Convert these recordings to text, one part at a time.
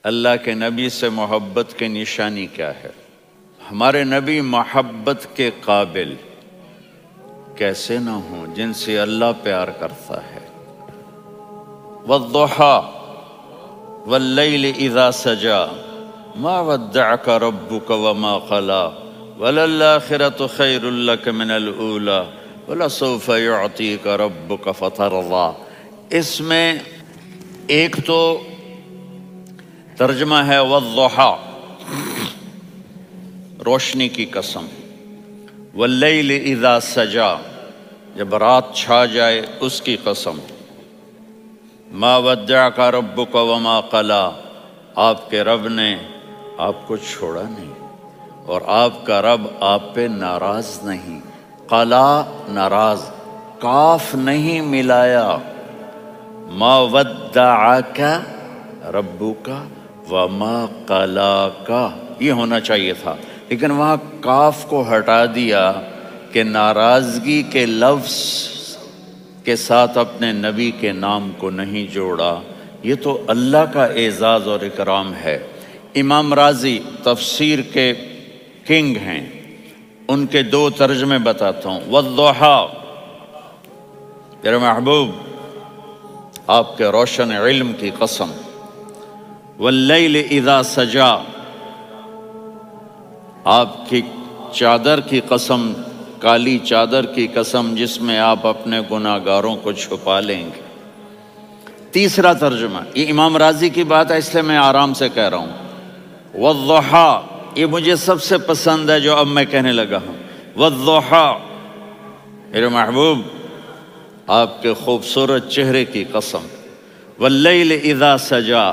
اللہ کے نبی سے محبت کی نشانی کیا ہے؟ ہمارے نبی محبت کے قابل کیسے نہ ہوں جن سے اللہ پیار کرتا ہے۔ والضحیٰ واللیل اذا سجا ما ودعک ربک وما قلی وللآخرۃ خیر لک من الاولی ولسوف یعطیک ربک فترضی۔ اس میں ایک تو ترجمہ ہے والضحیٰ روشنی کی قسم، واللیل اذا سجا جب رات چھا جائے اس کی قسم، ما ودعک ربک وما قلی آپ کے رب نے آپ کو چھوڑا نہیں اور آپ کا رب آپ پہ ناراض نہیں۔ قلا ناراض، کاف نہیں ملایا، ما ودعک ربک وما قلاک یہ ہونا چاہیے تھا، لیکن وہاں کاف کو ہٹا دیا کہ ناراضگی کے لفظ کے ساتھ اپنے نبی کے نام کو نہیں جوڑا۔ یہ تو اللہ کا اعزاز اور اکرام ہے۔ امام راضی تفسیر کے کنگ ہیں، ان کے دو ترجمے بتاتا ہوں۔ والضحیٰ میرے محبوب آپ کے روشن علم کی قسم، واللیل اذا سجا آپ کی چادر کی قسم، کالی چادر کی قسم جس میں آپ اپنے گناہگاروں کو چھپا لیں گے۔ تیسرا ترجمہ، یہ امام راضی کی بات ہے اس لیے میں آرام سے کہہ رہا ہوں۔ والضحیٰ یہ مجھے سب سے پسند ہے جو اب میں کہنے لگا ہوں۔ والضحیٰ میرے محبوب آپ کے خوبصورت چہرے کی قسم، واللیل اذا سجا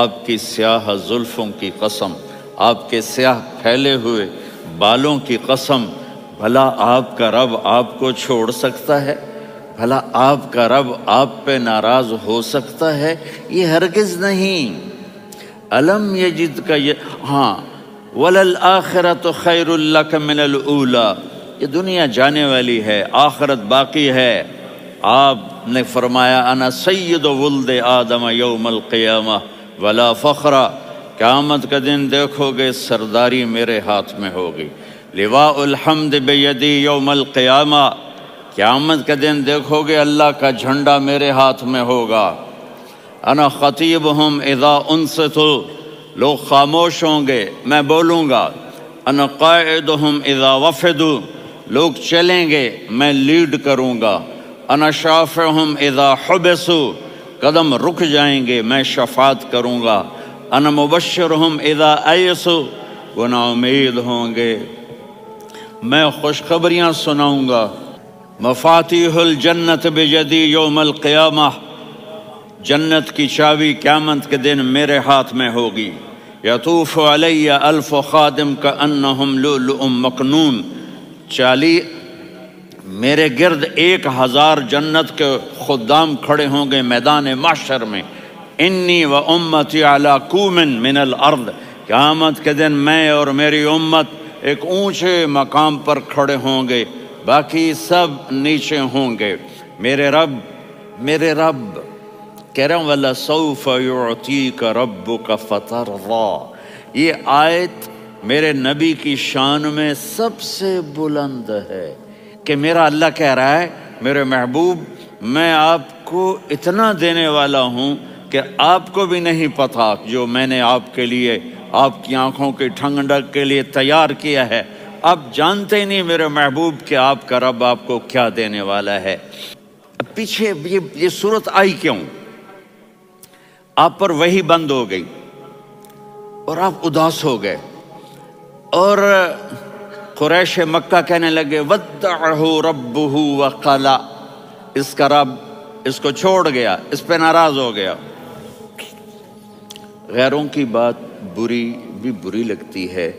آپ کی سیاہ زلفوں کی قسم، آپ کے سیاہ پھیلے ہوئے بالوں کی قسم۔ بھلا آپ کا رب آپ کو چھوڑ سکتا ہے؟ بھلا آپ کا رب آپ پہ ناراض ہو سکتا ہے؟ یہ ہرگز نہیں۔ الم یجد کا ہاں وللآخرۃ خیر لک من الاولی، یہ دنیا جانے والی ہے، آخرت باقی ہے۔ آپ نے فرمایا انا سید ولد آدم یوم القیامہ ولا فخر، قیامت کا دن دیکھو گے سرداری میرے ہاتھ میں ہوگی۔ لواء الحمد بیدی یوم القیامہ، قیامت کا دن دیکھو گے اللہ کا جھنڈا میرے ہاتھ میں ہوگا۔ انا خطیبہم اذا انصتوا، لوگ خاموش ہوں گے میں بولوں گا۔ انا قائدہم اذا وفدوا، لوگ چلیں گے میں لیڈ کروں گا۔ انا شافعہم اذا حبسوا، قدم رک جائیں گے میں شفاعت کروں گا۔ انا مبشرہم اذا ایسوا، وہ نا امید ہوں گے میں خوشخبریاں سناؤں گا۔ مفاتیح الجنت بیدی یوم القیامہ، جنت کی چابی قیامت کے دن میرے ہاتھ میں ہوگی۔ یطوف علی الف خادم کانہم لؤلؤ مکنون، میرے گرد 1000 جنت کے خدام کھڑے ہوں گے میدان محشر میں۔ انی و امتی علی کوم من الارض، قیامت کے دن میں اور میری امت ایک اونچے مقام پر کھڑے ہوں گے، باقی سب نیچے ہوں گے۔ میرے رب کہہ رہا ہوں وَلَسَوْفَ يُعْطِيكَ رَبُّكَ فَتَرْضَىٰ، یہ آیت میرے نبی کی شان میں سب سے بلند ہے کہ میرا اللہ کہہ رہا ہے میرے محبوب میں آپ کو اتنا دینے والا ہوں کہ آپ کو بھی نہیں پتا جو میں نے آپ کے لیے، آپ کی آنکھوں کی ٹھنڈک کے لیے تیار کیا ہے۔ آپ جانتے ہی نہیں میرے محبوب کہ آپ کا رب آپ کو کیا دینے والا ہے۔ پیچھے یہ صورت آئی کیوں؟ آپ پر وحی بند ہو گئی اور آپ اداس ہو گئے، اور قریش مکہ کہنے لگے ودعہ ربہ وقلا، اس کا رب اس کو چھوڑ گیا، اس پہ ناراض ہو گیا۔ غیروں کی بات بری لگتی ہے،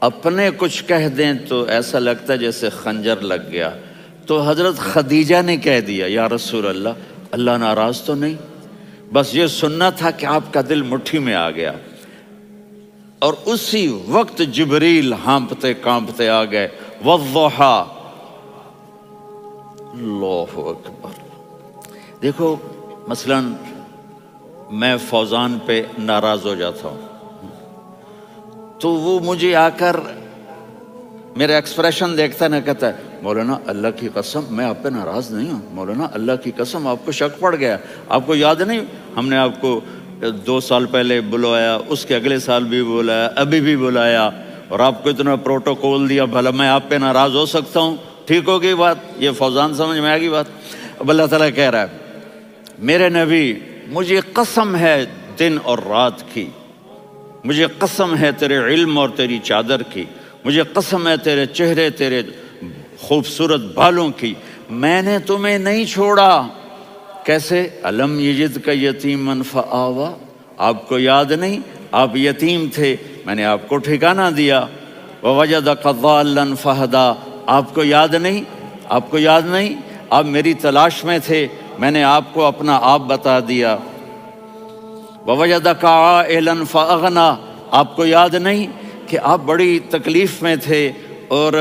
اپنے کچھ کہہ دیں تو ایسا لگتا ہے جیسے خنجر لگ گیا۔ تو حضرت خدیجہ نے کہہ دیا یا رسول اللہ، اللہ ناراض تو نہیں؟ بس یہ سننا تھا کہ آپ کا دل مٹھی میں آ گیا۔ اور اسی وقت جبریل ہانپتے کانپتے آ گئے۔ والضحیٰ، اللہ اکبر۔ دیکھو مثلاً میں فوزان پہ ناراض ہو جاتا ہوں تو وہ مجھے آ کر میرا ایکسپریشن دیکھتا ہے نا، کہتا ہے مولانا اللہ کی قسم میں آپ پہ ناراض نہیں ہوں، مولانا اللہ کی قسم آپ کو شک پڑ گیا، آپ کو یاد نہیں ہم نے آپ کو 2 سال پہلے بلایا، اس کے اگلے سال بھی بلایا، ابھی بھی بلایا، اور آپ کو اتنا پروٹوکول دیا، بھلا میں آپ پہ ناراض ہو سکتا ہوں؟ ٹھیک ہوگی بات؟ یہ فوزان سمجھ میں آ گئی بات؟ اب اللہ تعالیٰ کہہ رہا ہے میرے نبی مجھے قسم ہے دن اور رات کی، مجھے قسم ہے تیرے علم اور تیری چادر کی، مجھے قسم ہے تیرے چہرے، تیرے خوبصورت بالوں کی، میں نے تمہیں نہیں چھوڑا۔ کیسے؟ الم یجد کا یتیمن فآوا، آپ کو یاد نہیں آپ یتیم تھے، میں نے آپ کو ٹھکانہ دیا۔ ووجدک ضالا فہدا، آپ کو یاد نہیں، آپ کو یاد نہیں آپ میری تلاش میں تھے، میں نے آپ کو اپنا آپ بتا دیا۔ ووجدک عائلا فاغنا، آپ کو یاد نہیں کہ آپ بڑی تکلیف میں تھے اور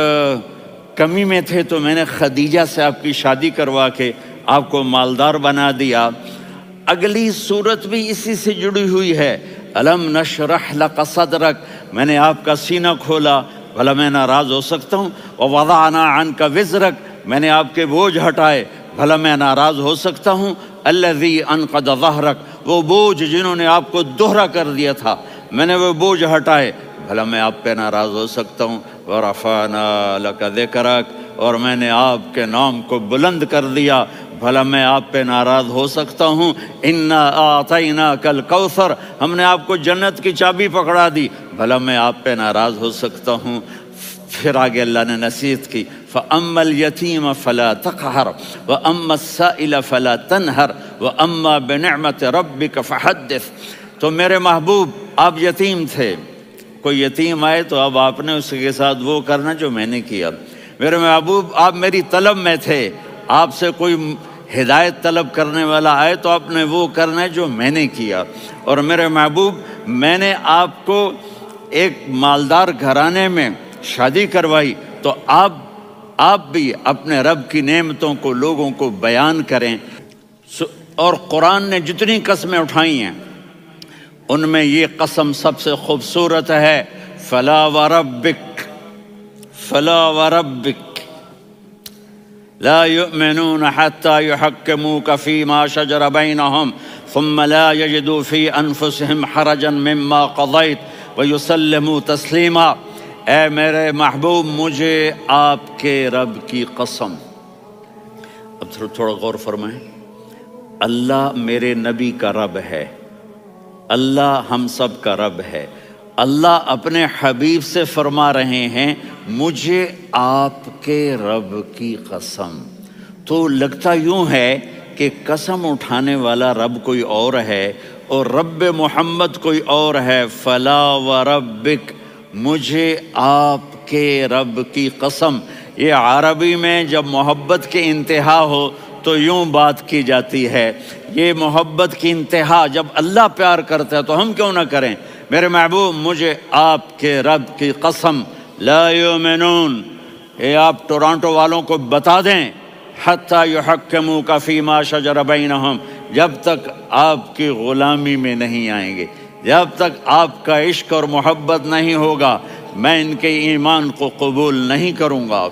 کمی میں تھے تو میں نے خدیجہ سے آپ کی شادی کروا کے آپ کو مالدار بنا دیا۔ اگلی صورت بھی اسی سے جڑی ہوئی ہے، الم نشرح لک صدرک، میں نے آپ کا سینہ کھولا، بھلا میں ناراض ہو سکتا ہوں؟ ووضعنا عنک وزرک، میں نے آپ کے بوجھ ہٹائے، بھلا میں ناراض ہو سکتا ہوں؟ الذی انقض ظہرک، وہ بوجھ جنہوں نے آپ کو دوہرا کر دیا تھا، میں نے وہ بوجھ ہٹائے، بھلا میں آپ پہ ناراض ہو سکتا ہوں؟ ورفعنا لک ذکرک، اور میں نے آپ کے نام کو بلند کر دیا، بھلا میں آپ پہ ناراض ہو سکتا ہوں؟ انا اعطیناک الکوثر، ہم نے آپ کو جنت کی چابی پکڑا دی، بھلا میں آپ پہ ناراض ہو سکتا ہوں؟ پھر آگے اللہ نے نصیحت کی، فَأَمَّا الْيَتِيمَ فَلَا تَقْهَرْ وَأَمَّا السَّائِلَ فَلَا تَنْهَرْ وَأَمَّا بِنِعْمَةِ رَبِّكَ فَحَدِّثْ۔ تو میرے محبوب آپ یتیم تھے، کوئی یتیم آئے تو اب آپ نے اس کے ساتھ وہ کرنا جو میں نے کیا۔ میرے محبوب آپ میری طلب میں تھے، آپ سے کوئی ہدایت طلب کرنے والا آئے تو آپ نے وہ کرنا ہے جو میں نے کیا۔ اور میرے محبوب میں نے آپ کو ایک مالدار گھرانے میں شادی کروائی تو آپ بھی اپنے رب کی نعمتوں کو لوگوں کو بیان کریں۔ اور قرآن نے جتنی قسمیں اٹھائی ہیں ان میں یہ قسم سب سے خوبصورت ہے، فلا وربک، فلا وربک لا يؤمنون حتى يحكموك فيما شجر بينهم ثم لا يجدوا في انفسهم حرجا مما قضيت ويسلموا تسلیما۔ اے میرے محبوب مجھے آپ کے رب کی قسم، اب تھوڑا غور فرمائیں، اللہ میرے نبی کا رب ہے، اللہ ہم سب کا رب ہے، اللہ اپنے حبیب سے فرما رہے ہیں مجھے آپ کے رب کی قسم۔ تو لگتا یوں ہے کہ قسم اٹھانے والا رب کوئی اور ہے اور رب محمد کوئی اور ہے۔ فلا وربک، مجھے آپ کے رب کی قسم۔ یہ عربی میں جب محبت کی انتہا ہو تو یوں بات کی جاتی ہے، یہ محبت کی انتہا جب اللہ پیار کرتا ہے تو ہم کیوں نہ کریں؟ میرے محبوب مجھے آپ کے رب کی قسم، لا یؤمنون، یہ آپ ٹورانٹو والوں کو بتا دیں، حتی یحکموک فیما شجر بینہم، جب تک آپ کی غلامی میں نہیں آئیں گے، جب تک آپ کا عشق اور محبت نہیں ہوگا میں ان کے ایمان کو قبول نہیں کروں گا۔